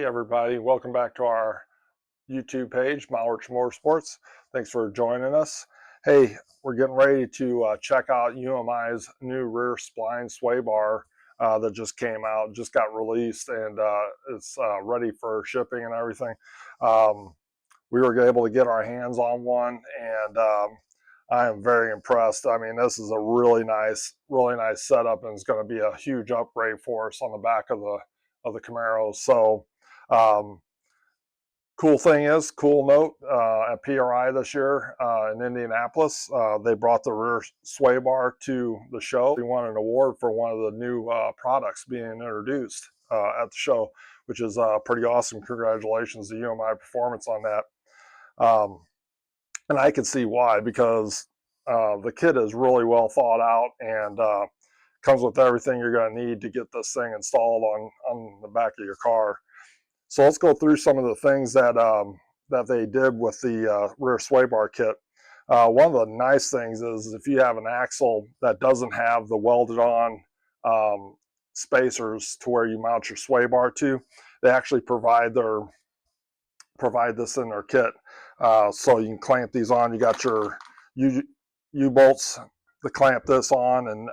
Hey everybody, welcome back to our YouTube page, Camaros Motorsports. Thanks for joining us. Hey, we're getting ready to check out UMI's new rear spline sway bar that just came out, just got released, and it's ready for shipping and everything. We were able to get our hands on one, and I am very impressed. I mean, this is a really nice setup, and it's going to be a huge upgrade for us on the back of the Camaros. So cool note, at PRI this year in Indianapolis, they brought the rear sway bar to the show. They won an award for one of the new products being introduced at the show, which is pretty awesome. Congratulations to UMI Performance on that. And I can see why, because the kit is really well thought out and comes with everything you're going to need to get this thing installed on the back of your car. So let's go through some of the things that that they did with the rear sway bar kit. One of the nice things is if you have an axle that doesn't have the welded on spacers to where you mount your sway bar to, they actually provide this in their kit. So you can clamp these on. You got your U-bolts to clamp this on and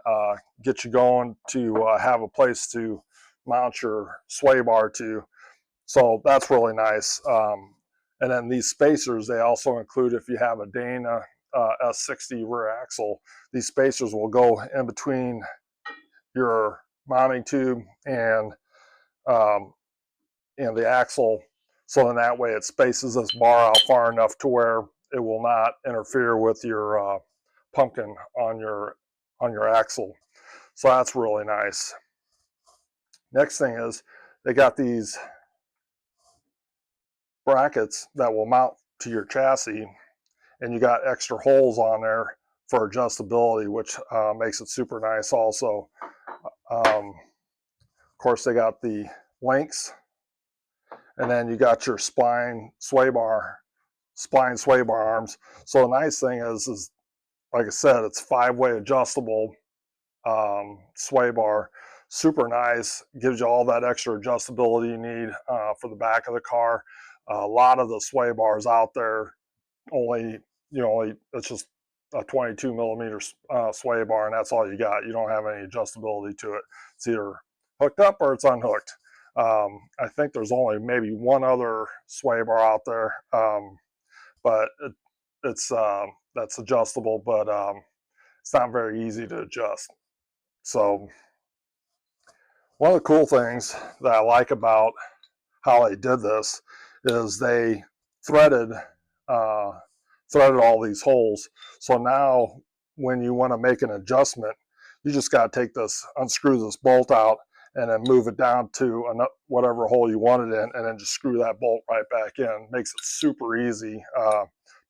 get you going to have a place to mount your sway bar to. So that's really nice. And then these spacers, they also include, if you have a Dana S60 rear axle, these spacers will go in between your mounting tube and the axle. So in that way, it spaces this bar out far enough to where it will not interfere with your pumpkin on your axle. So that's really nice. Next thing is they got these brackets that will mount to your chassis, and you got extra holes on there for adjustability, which makes it super nice also. Of course, they got the links, and then you got your spline sway bar arms. So the nice thing is like I said, it's 5-way adjustable sway bar. Super nice, gives you all that extra adjustability you need for the back of the car. A lot of the sway bars out there it's just a 22 millimeter sway bar, and that's all you got. You don't have any adjustability to it. It's either hooked up or it's unhooked. I think there's only maybe one other sway bar out there, but that's adjustable, but it's not very easy to adjust. So one of the cool things that I like about how they did this is they threaded all these holes. So now when you want to make an adjustment, you just got to take this, unscrew this bolt out, and then move it down to whatever hole you want it in, and then just screw that bolt right back in. Makes it super easy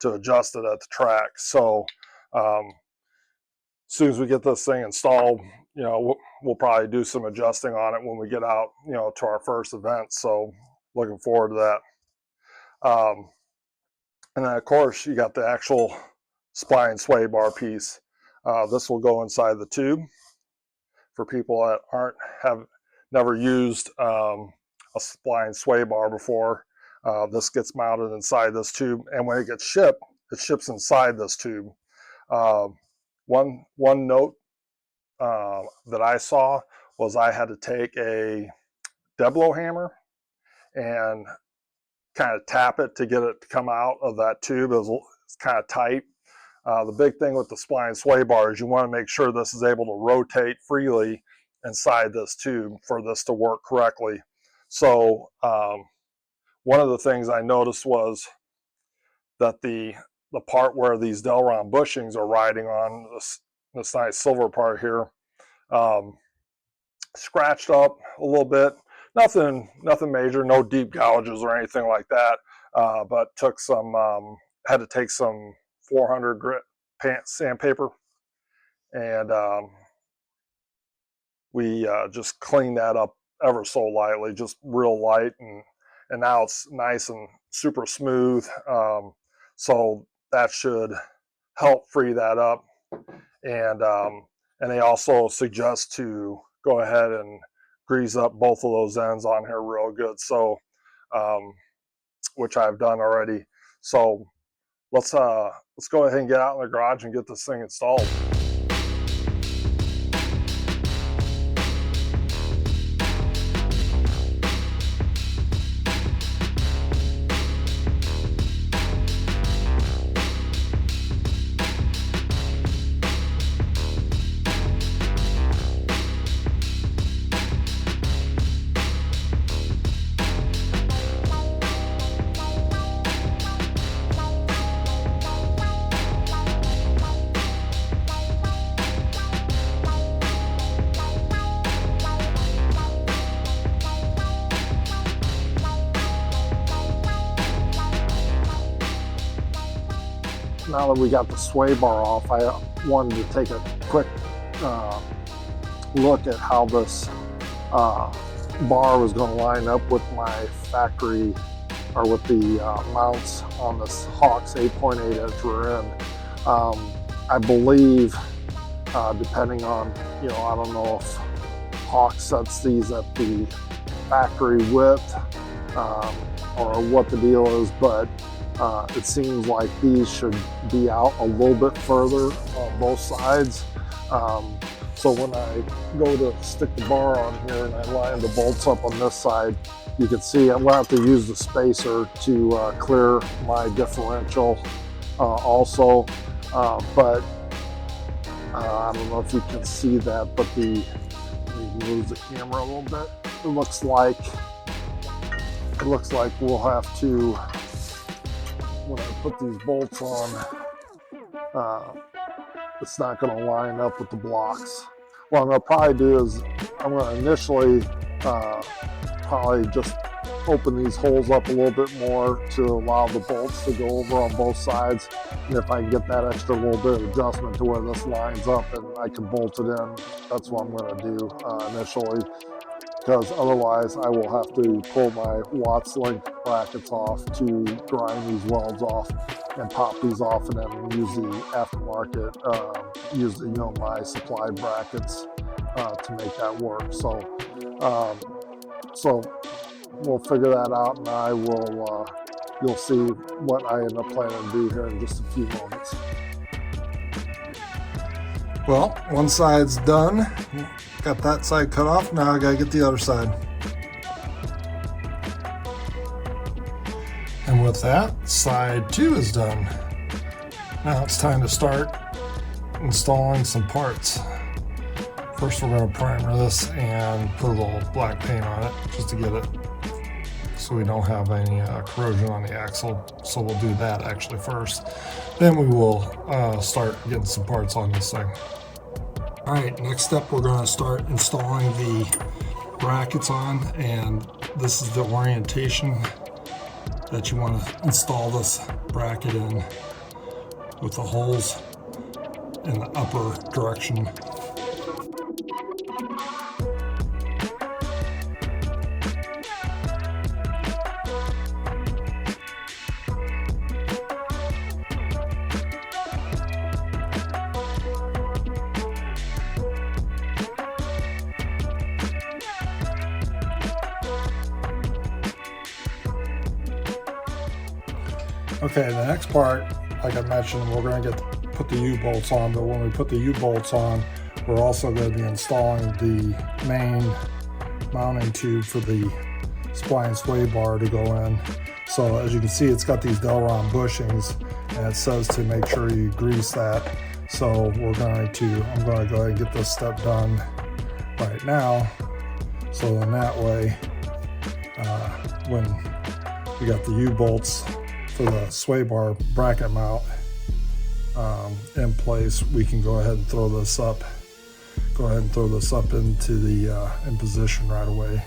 to adjust it at the track. So as soon as we get this thing installed, we'll probably do some adjusting on it when we get out, to our first event. So looking forward to that. And then of course you got the actual spline sway bar piece. This will go inside the tube. For people that have never used a spline sway bar before, this gets mounted inside this tube, and when it gets shipped, it ships inside this tube. One note that I saw was I had to take a Deblo hammer and kind of tap it to get it to come out of that tube. It's kind of tight. The big thing with the spline sway bar is you want to make sure this is able to rotate freely inside this tube for this to work correctly. So one of the things I noticed was that the part where these Delron bushings are riding on, this nice silver part here, scratched up a little bit. Nothing major, no deep gouges or anything like that, but had to take some 400 grit sandpaper, and we just cleaned that up ever so lightly, just real light, and now it's nice and super smooth. So that should help free that up, and they also suggest to go ahead and grease up both of those ends on here real good. So which I've done already. So let's go ahead and get out in the garage and get this thing installed. Now that we got the sway bar off, I wanted to take a quick look at how this bar was going to line up with my factory, or with the mounts on this Hawk's 8.8 inch rear end. I believe, depending on, I don't know if Hawk sets these at the factory width or what the deal is, but it seems like these should be out a little bit further on both sides. So when I go to stick the bar on here and I line the bolts up on this side, you can see I'm going to have to use the spacer to clear my differential also. But I don't know if you can see that, but let me move the camera a little bit. It looks like we'll have to, when I put these bolts on, it's not going to line up with the blocks. What I'm going to probably do is I'm going to initially probably just open these holes up a little bit more to allow the bolts to go over on both sides. And if I can get that extra little bit of adjustment to where this lines up and I can bolt it in, that's what I'm going to do initially. Because otherwise I will have to pull my Watts link brackets off to grind these welds off and pop these off, and then use the aftermarket, use the UMI supply brackets to make that work. So we'll figure that out, and I will, you'll see what I end up planning to do here in just a few moments. Well, one side's done. Got that side cut off. Now I gotta get the other side. And with that, side 2 is done. Now it's time to start installing some parts. First, we're going to primer this and put a little black paint on it just to get it so we don't have any corrosion on the axle. So we'll do that actually first. Then we will start getting some parts on this thing. All right, next step, we're going to start installing the brackets on, and this is the orientation that you want to install this bracket in, with the holes in the upper direction. Okay, the next part, like I mentioned, we're going to put the U-bolts on, but when we put the U-bolts on, we're also going to be installing the main mounting tube for the spline sway bar to go in. So as you can see, it's got these Delron bushings, and it says to make sure you grease that. So I'm going to go ahead and get this step done right now. So then that way, when we got the U-bolts for the sway bar bracket mount in place, we can go ahead and throw this up. Go ahead and throw this up into the in position right away.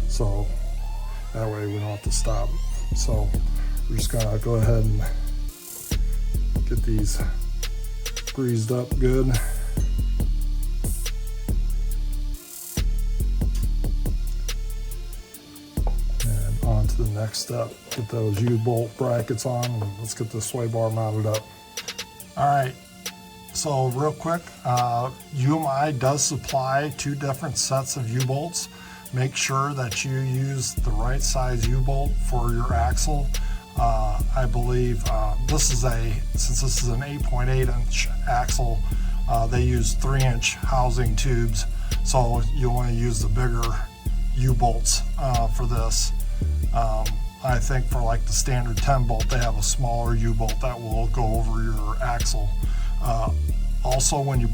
So that way we don't have to stop. So we're just gonna go ahead and get these greased up good. And on to the next step. Get those U-bolt brackets on, and let's get the sway bar mounted up. All right, so real quick, UMI does supply 2 different sets of U-bolts. make sure that you use the right size U-bolt for your axle. I believe since this is an 8.8 inch axle, they use 3-inch housing tubes, so you want to use the bigger U-bolts for this. I think for like the standard 10 bolt, they have a smaller U-bolt that will go over your axle. Also, when you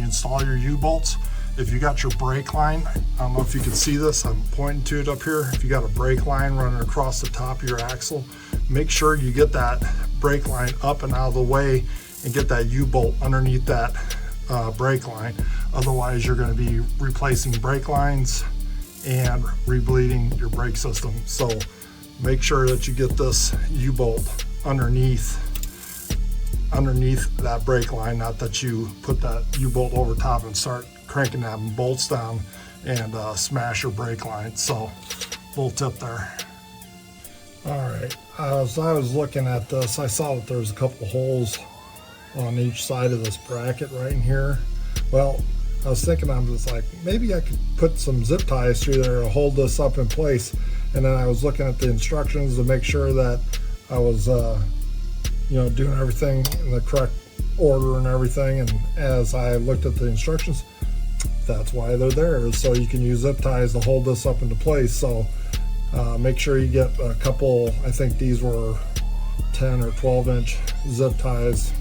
install your U-bolts, if you got your brake line, I don't know if you can see this, I'm pointing to it up here. If you got a brake line running across the top of your axle, make sure you get that brake line up and out of the way and get that U-bolt underneath that brake line. Otherwise, you're going to be replacing brake lines and rebleeding your brake system. So make sure that you get this U-bolt underneath that brake line, not that you put that U-bolt over top and start cranking them bolts down and smash your brake line. So little tip there. All right, as I was looking at this, I saw that there's a couple holes on each side of this bracket right in here. Well, I was thinking, I'm just like, maybe I could put some zip ties through there to hold this up in place. And then I was looking at the instructions to make sure that I was doing everything in the correct order and everything. And as I looked at the instructions, that's why they're there, is so you can use zip ties to hold this up into place. So make sure you get a couple, I think these were 10 or 12 inch zip ties,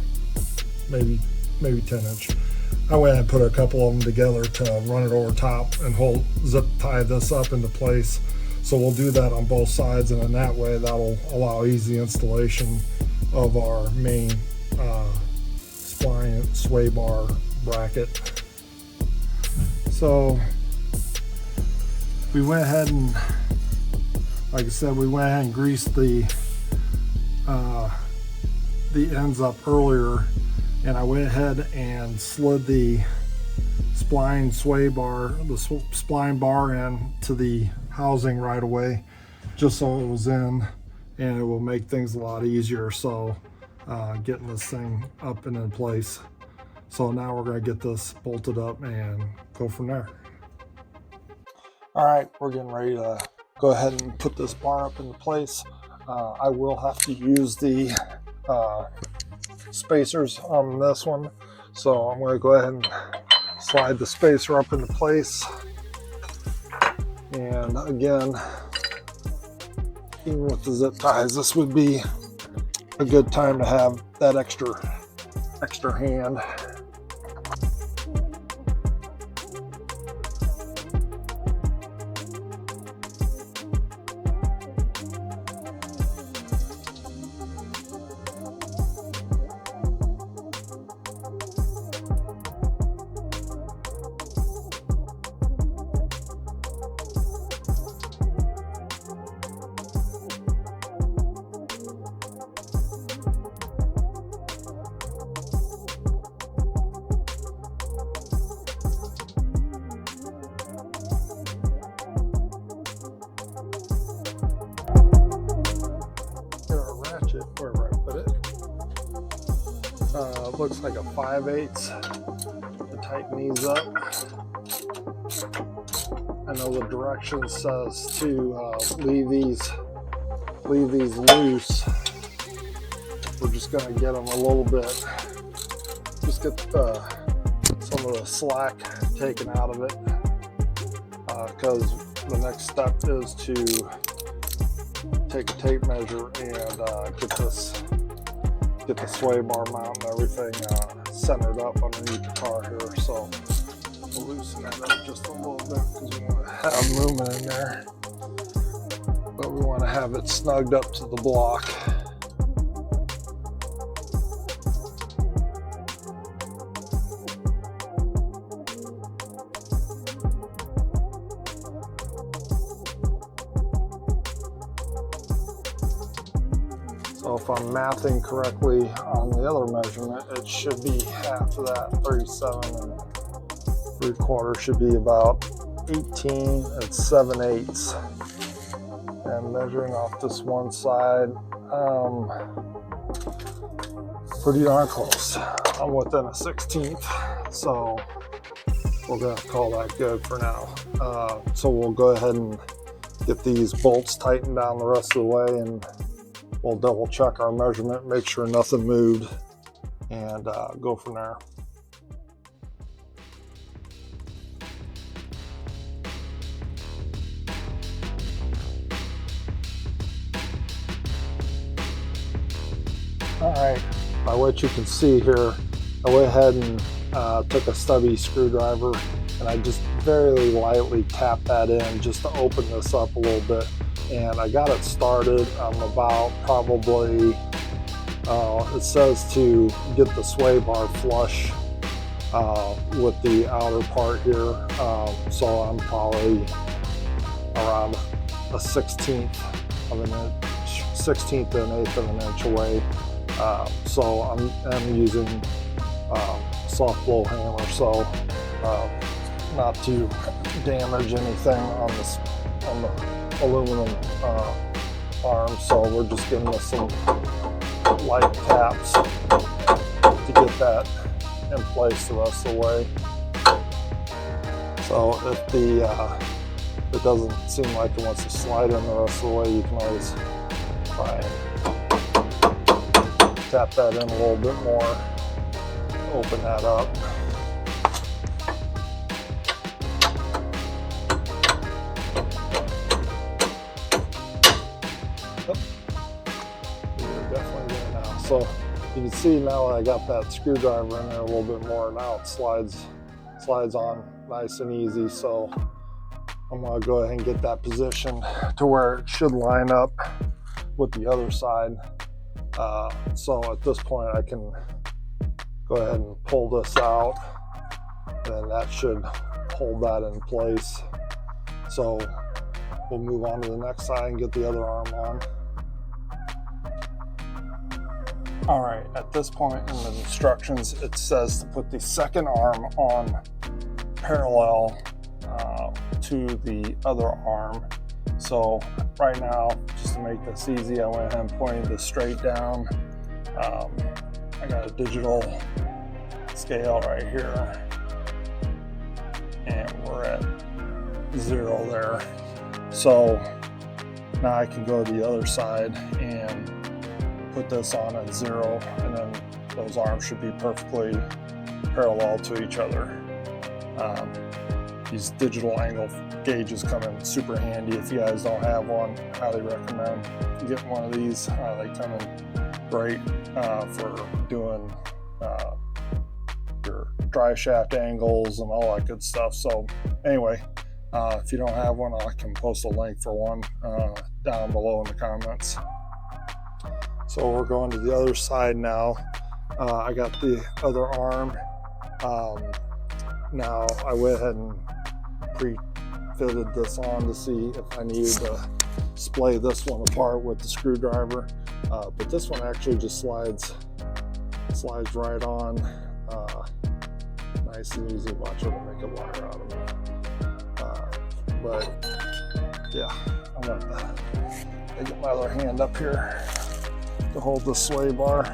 maybe 10 inch. I went and put a couple of them together to run it over top and zip tie this up into place. So we'll do that on both sides, and in that way that'll allow easy installation of our main spline sway bar bracket. So we went ahead and, like I said, we went ahead and greased the ends up earlier, and I went ahead and slid the spline sway bar, the spline bar in to the housing right away, just so it was in, and it will make things a lot easier. So getting this thing up and in place. So now we're going to get this bolted up and go from there. All right, we're getting ready to go ahead and put this bar up into place. I will have to use the spacers on this one, so I'm going to go ahead and slide the spacer up into place. And again, even with the zip ties, this would be a good time to have that extra hand. Wherever I put it. Looks like a 5/8 to tighten these up. I know the direction says to leave these loose. We're just going to get them a little bit, just get some of the slack taken out of it, because the next step is to take a tape measure and get the sway bar mount and everything centered up underneath the car here. So we'll loosen that up just a little bit because we want to have movement in there, but we want to have it snugged up to the block. So if I'm mathing correctly on the other measurement, it should be half of that. 37 3/4 should be about 18 7/8. And measuring off this one side, pretty darn close. I'm within a 1/16. So we're going to call that good for now. So we'll go ahead and get these bolts tightened down the rest of the way, and we'll double check our measurement, make sure nothing moved, and go from there. All right, by what you can see here, I went ahead and took a stubby screwdriver and I just very lightly tapped that in just to open this up a little bit. And I got it started. I'm about probably, it says to get the sway bar flush with the outer part here. So I'm probably around a 16th of an inch, 16th to an eighth of an inch away. So I'm using soft blow hammer, so not to damage anything on the aluminum arm. So we're just giving this some light taps to get that in place the rest of the way. So if it doesn't seem like it wants to slide in the rest of the way, you can always try and tap that in a little bit more, open that up. We're definitely there now. So you can see now that I got that screwdriver in there a little bit more, now it slides on nice and easy. So I'm going to go ahead and get that position to where it should line up with the other side. So at this point I can go ahead and pull this out, and that should hold that in place. So we'll move on to the next side and get the other arm on. All right, at this point in the instructions, it says to put the second arm on parallel to the other arm. So right now, just to make this easy, I went ahead and pointed this straight down. I got a digital scale right here, and we're at 0 there. So now I can go to the other side and put this on at 0, and then those arms should be perfectly parallel to each other. These digital angle gauges come in super handy. If you guys don't have one, highly recommend getting one of these. They come in great for doing your dry shaft angles and all that good stuff. So anyway, if you don't have one, I can post a link for one down below in the comments. So we're going to the other side now. I got the other arm. Now I went ahead and pre-fitted this on to see if I needed to splay this one apart with the screwdriver. But this one actually just slides right on. Nice and easy. Watch it make a wire out of it. But yeah, I'm gonna get my other hand up here to hold the sway bar.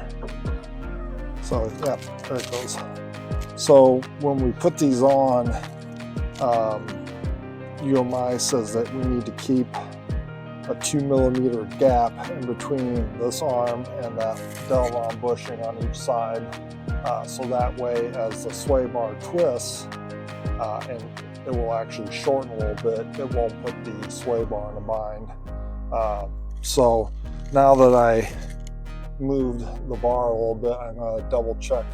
So yeah, there it goes. So when we put these on, UMI says that we need to keep a 2mm gap in between this arm and that Delron bushing on each side. So that way, as the sway bar twists, and it will actually shorten a little bit, it won't put the sway bar in a bind. So now that I moved the bar a little bit, I'm going to double check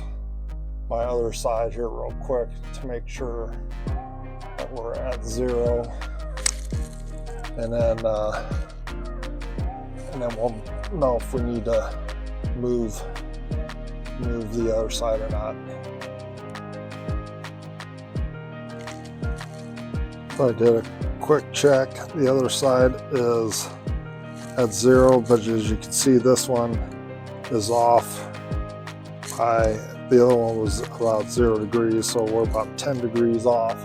my other side here real quick to make sure that we're at 0, and then we'll know if we need to move the other side or not. So I did a quick check. The other side is at 0, but as you can see, this one is off by, the other one was about 0 degrees, so we're about 10 degrees off.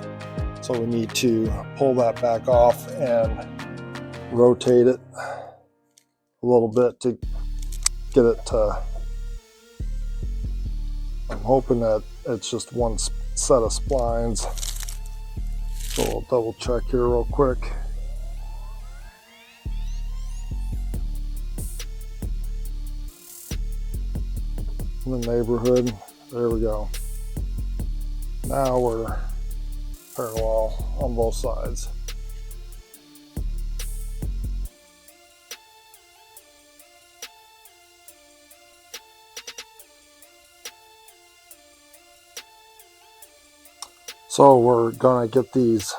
So we need to pull that back off and rotate it a little bit to get it to, I'm hoping that it's just one set of splines. So we'll double check here real quick. In the neighborhood, there we go. Now we're parallel on both sides. So we're gonna get these,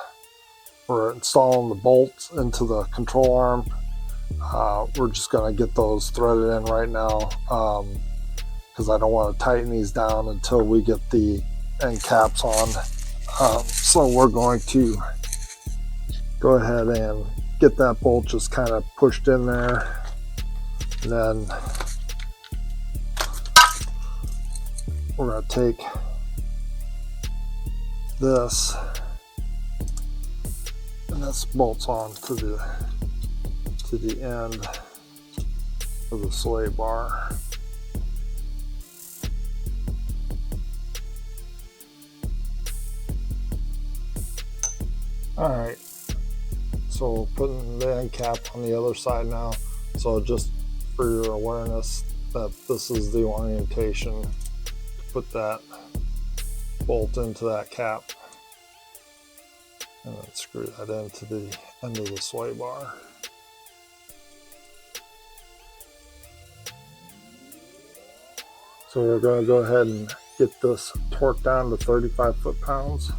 we're installing the bolts into the control arm. We're just gonna get those threaded in right now because I don't want to tighten these down until we get the end caps on. So we're going to go ahead and get that bolt just kind of pushed in there, and then we're going to take this, and this bolts on to the end of the sway bar. All right, so putting the end cap on the other side now. So just for your awareness that this is the orientation to put that bolt into that cap, and then screw that into the end of the sway bar. So we're going to go ahead and get this torqued down to 35 foot-pounds.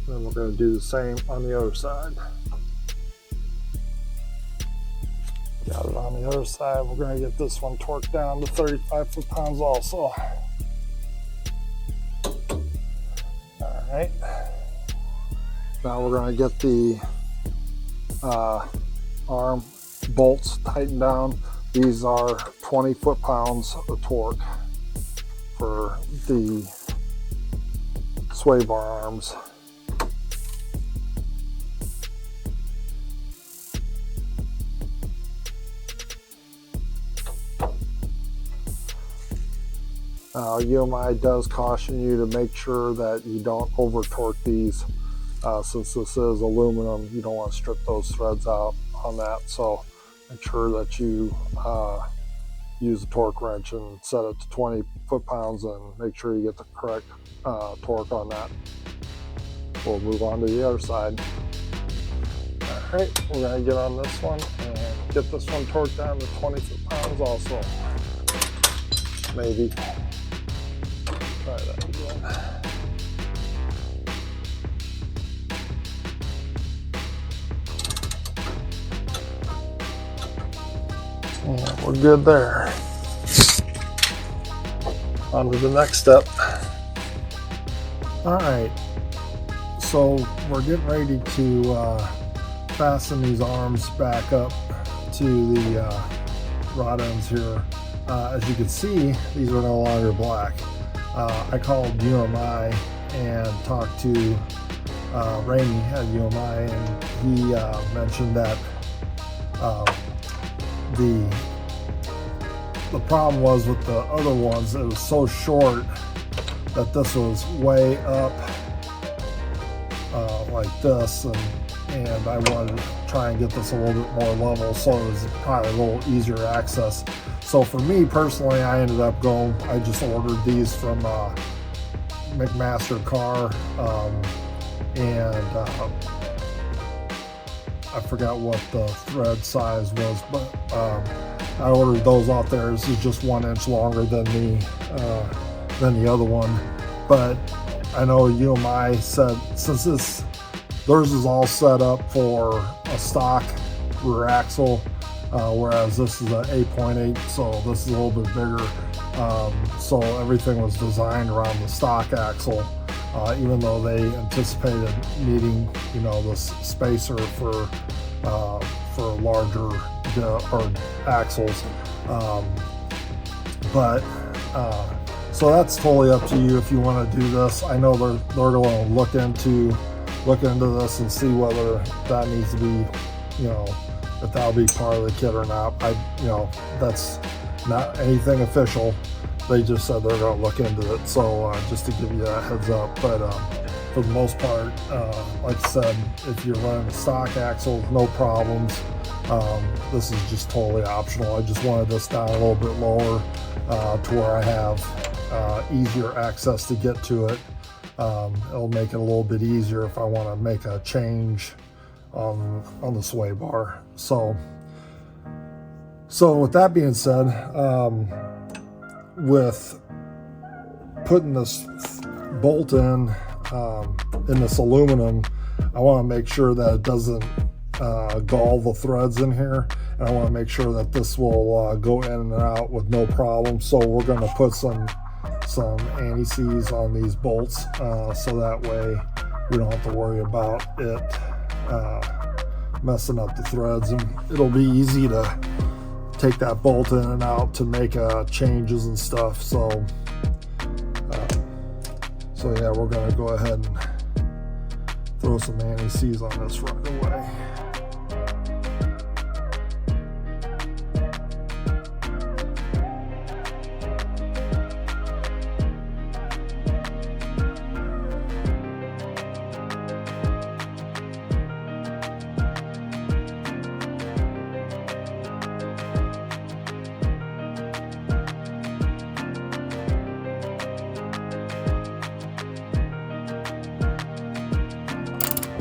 Then we're going to do the same on the other side. Got it on the other side. We're going to get this one torqued down to 35 foot-pounds also. All right. Now we're going to get the arm bolts tightened down. These are 20 foot-pounds of torque for the sway bar arms. UMI does caution you to make sure that you don't over torque these. Since this is aluminum, you don't want to strip those threads out on that. So make sure that you use a torque wrench and set it to 20 foot-pounds and make sure you get the correct torque on that. We'll move on to the other side. All right, we're going to get on this one and get this one torqued down to 20 foot-pounds also. Maybe. Try that again. And we're good there. On to the next step. All right, so we're getting ready to fasten these arms back up to the rod ends here. As you can see, these are no longer black. I called UMI and talked to Rainey at UMI, and he mentioned that the problem was with the other ones, it was so short that this was way up like this, and I wanted to try and get this a little bit more level, so it was probably a little easier access. So for me personally, I ended up I just ordered these from McMaster Car, and I forgot what the thread size was, but I ordered those off there. This is just 1 inch longer than the other one, but I know UMI said since theirs is all set up for a stock rear axle, whereas this is an 8.8, so this is a little bit bigger. So everything was designed around the stock axle, even though they anticipated needing, this spacer for larger axles. So that's totally up to you if you want to do this. I know they're going to look into this and see whether that needs to be, if that'll be part of the kit or not. not anything official. They just said they're going to look into it. So just to give you that heads up. But for the most part, like I said, if you're running a stock axle, no problems. This is just totally optional. I just wanted this down a little bit lower to where I have easier access to get to it. It'll make it a little bit easier if I want to make a change on the sway bar. So with that being said, with putting this bolt in this aluminum, I want to make sure that it doesn't gall the threads in here, and I want to make sure that this will go in and out with no problem. So we're going to put some anti-seize on these bolts, so that way we don't have to worry about it messing up the threads, and it'll be easy to take that bolt in and out to make changes and stuff. So yeah, we're going to go ahead and throw some anti-seize on this right away.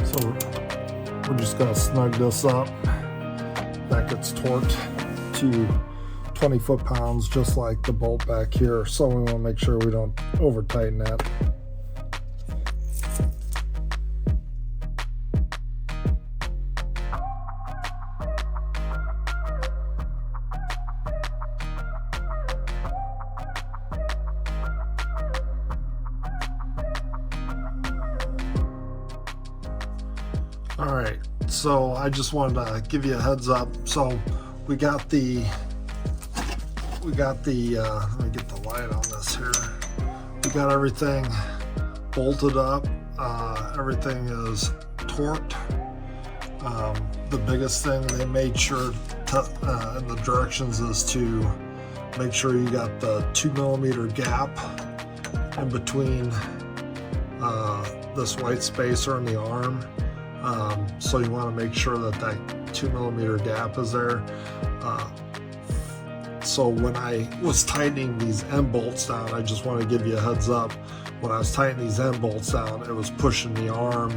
So we're just going to snug this up. That gets torqued to 20 foot-pounds, just like the bolt back here. So we want to make sure we don't over tighten that. All right, so I just wanted to give you a heads up. So we got the let me get the light on this here. We got everything bolted up. Everything is torqued. The biggest thing they made sure in the directions is to make sure you got the 2mm gap in between this white spacer and the arm. So you want to make sure that 2mm gap is there. So when I was tightening these end bolts down, I just want to give you a heads up. When I was tightening these end bolts down, it was pushing the arm,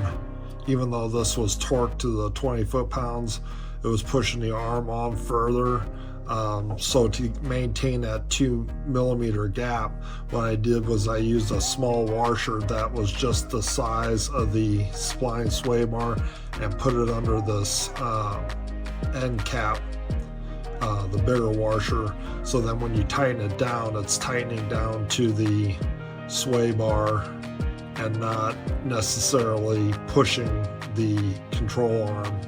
even though this was torqued to the 20 foot-pounds, it was pushing the arm on further. So to maintain that 2mm gap, what I did was I used a small washer that was just the size of the spline sway bar and put it under this end cap, the bigger washer, so then when you tighten it down, it's tightening down to the sway bar and not necessarily pushing the control arm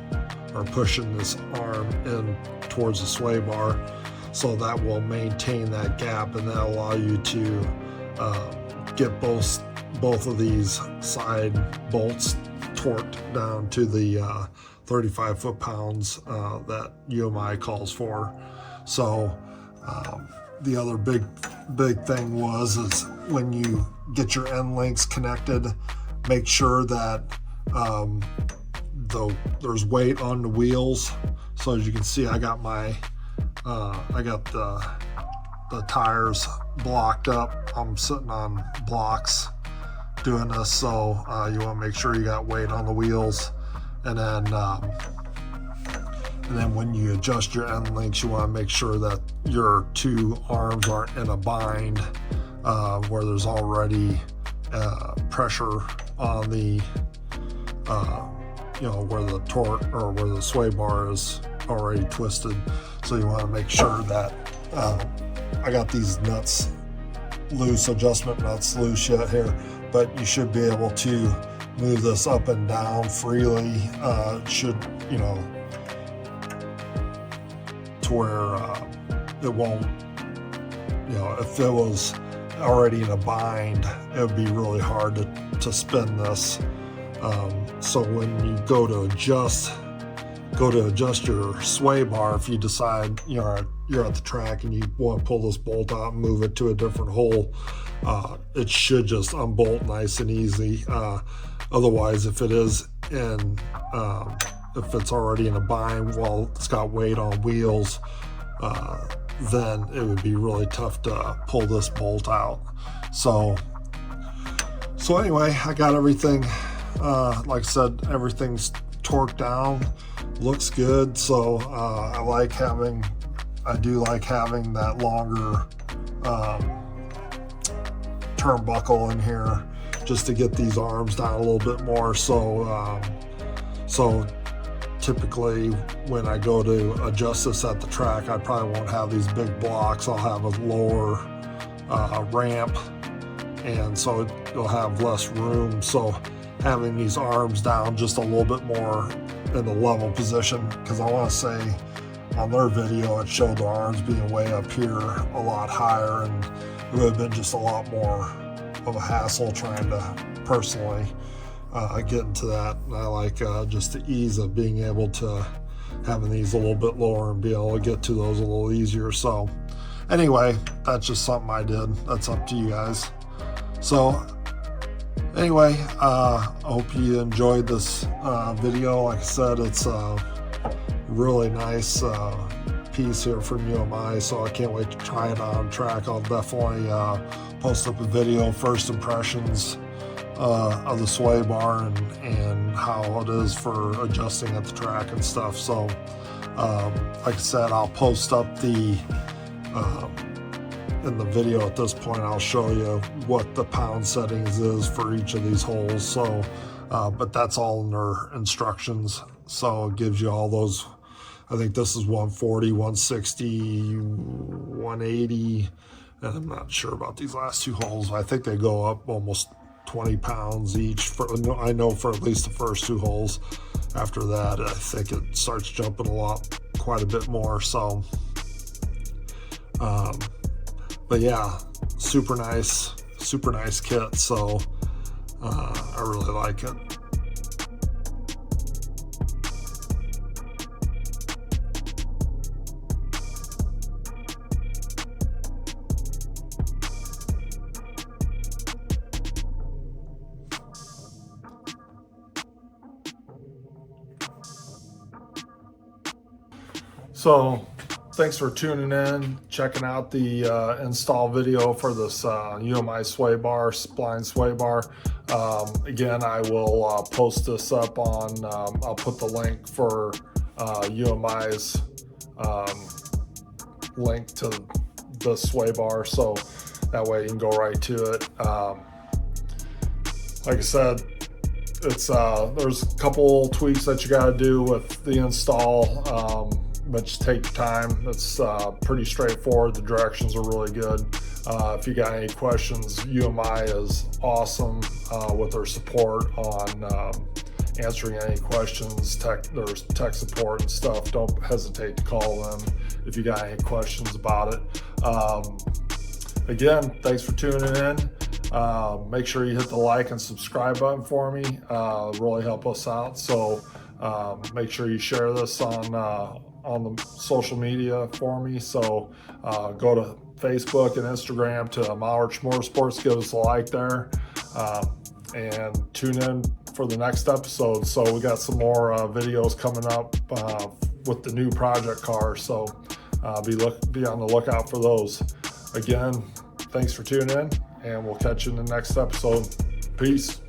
or pushing this arm in towards the sway bar. So that will maintain that gap, and that'll allow you to get both of these side bolts torqued down to the 35 foot-pounds that UMI calls for. So the other big thing is when you get your end links connected, make sure that there's weight on the wheels. So as you can see, I got the tires blocked up. I'm sitting on blocks doing this, so you want to make sure you got weight on the wheels. And then when you adjust your end links, you want to make sure that your two arms aren't in a bind where there's already pressure on the where the torque or where the sway bar is already twisted. So you want to make sure that I got these nuts loose, adjustment nuts loose yet here, but you should be able to move this up and down freely. It should, to where it won't, if it was already in a bind, it would be really hard to spin this. So when you go to adjust go to adjust your sway bar, if you decide you're at the track and you want to pull this bolt out and move it to a different hole, it should just unbolt nice and easy. Otherwise, if it is in, if it's already in a bind while it's got weight on wheels, then it would be really tough to pull this bolt out. So anyway, I got everything, like I said, everything's torqued down, looks good. So I do like having that longer turnbuckle in here just to get these arms down a little bit more. So typically when I go to adjust this at the track, I probably won't have these big blocks. I'll have a lower ramp, and so you'll have less room. So having these arms down just a little bit more in the level position, because I want to say on their video it showed the arms being way up here a lot higher, and it would have been just a lot more of a hassle trying to personally get into that. And I like just the ease of being able to having these a little bit lower and be able to get to those a little easier. So anyway, that's just something I did. That's up to you guys. So anyway, I hope you enjoyed this video. Like I said, it's a really nice piece here from UMI, so I can't wait to try it on track. I'll definitely post up a video, first impressions of the sway bar and how it is for adjusting at the track and stuff. So like I said, I'll post up the in the video at this point, I'll show you what the pound settings is for each of these holes. So but that's all in their instructions, so it gives you all those. I think this is 140, 160, 180, and I'm not sure about these last two holes. I think they go up almost 20 pounds each. I know for at least the first two holes. After that, I think it starts jumping quite a bit more. So, but yeah, super nice kit. So I really like it. So thanks for tuning in, checking out the install video for this UMI sway bar, Splined sway bar. Again, I will post this up on, I'll put the link for UMI's link to the sway bar, so that way you can go right to it. Like I said, it's there's a couple tweaks that you got to do with the install, but just take your time. It's pretty straightforward. The directions are really good. If you got any questions, UMI is awesome with their support on answering any questions. There's tech support and stuff. Don't hesitate to call them if you got any questions about it. Again, thanks for tuning in. Make sure you hit the like and subscribe button for me. Really help us out. So make sure you share this on the social media for me. So go to Facebook and Instagram to Camaros Motorsports, give us a like there, and tune in for the next episode. So we got some more videos coming up with the new project car, so be on the lookout for those. Again, thanks for tuning in, and we'll catch you in the next episode. Peace.